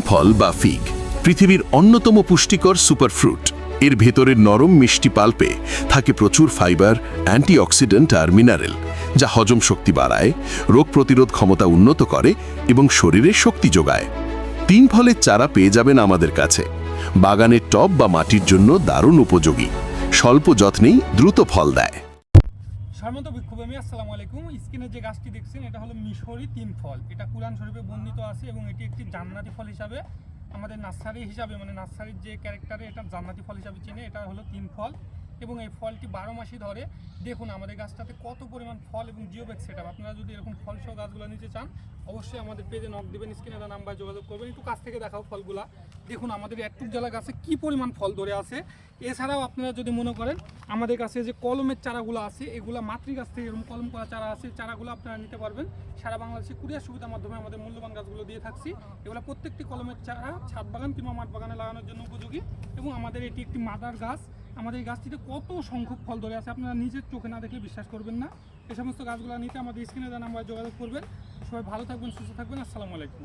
ফল বা ফিগ পৃথিবীর অন্যতম পুষ্টিকর সুপারফ্রুট। এর ভেতরের নরম মিষ্টি পাল্পে থাকে প্রচুর ফাইবার, অ্যান্টিঅক্সিডেন্ট আর মিনারেল, যা হজম শক্তি বাড়ায়, রোগ প্রতিরোধ ক্ষমতা উন্নত করে এবং শরীরে শক্তি যোগায়। 3 ফলের চারা পেয়ে যাবেন আমাদের কাছে। বাগানের টব বা মাটির জন্য দারুণ উপযোগী, স্বল্প যত্নেই দ্রুত ফল দেয়। সর্বত বিক্ষোভী আসসালামু আলাইকুম। স্ক্রিনে যে গাছটি দেখছেন এটা হলো মিশরি 3 ফল। এটা কুরআন শরীফে বর্ণিত আছে এবং এটি একটি জান্নাতি ফল হিসাবে আমাদের নার্সারি হিসাবে মানে নার্সারির যে ক্যারেক্টারে এটা জান্নাতি ফল হিসাবে চিনে। এটা হলো 3 ফল এবং এই ফলটি 12 মাসই ধরে। দেখুন আমাদের গাছটাতে কত পরিমাণ ফল এবং জিওব্যাগ সেটআপ। আপনারা যদি এরকম ফলসহ গাছগুলো নিতে চান অবশ্যই আমাদের পেজে নক দিবেন, স্ক্রিনে দেওয়া নাম্বারে যোগাযোগ করবেন। একটু কাছ থেকে দেখাও ফলগুলা। দেখুন আমাদের একটুক জ্বালা গাছে কি পরিমাণ ফল ধরে আছে। এছাড়াও আপনারা যদি মনে করেন আমাদের কাছে যে কলমের চারাগুলো আছে এগুলো মাতৃ গাছ থেকে এরকম কলম করা চারা আছে, চারাগুলো আপনারা নিতে পারবেন। সারা বাংলাদেশে কুরিয়ার সুবিধার মাধ্যমে আমাদের মূল্যবান গাছগুলো দিয়ে থাকছি। এগুলো প্রত্যেকটি কলমের চারা ছাদ বাগান কিংবা মাঠ বাগানে লাগানোর জন্য উপযোগী এবং আমাদের এটি একটি মাদার গাছ। আমাদের এই গাছটিতে কত সংখ্যক ফল ধরে আছে আপনারা নিজের চোখে না দেখলে বিশ্বাস করবেন না। এই সমস্ত গাছগুলো নিতে আমাদের স্ক্রিনে দেওয়া নাম্বারে যোগাযোগ করবেন। সবাই ভালো থাকবেন, সুস্থ থাকবেন। আসসালামু আলাইকুম।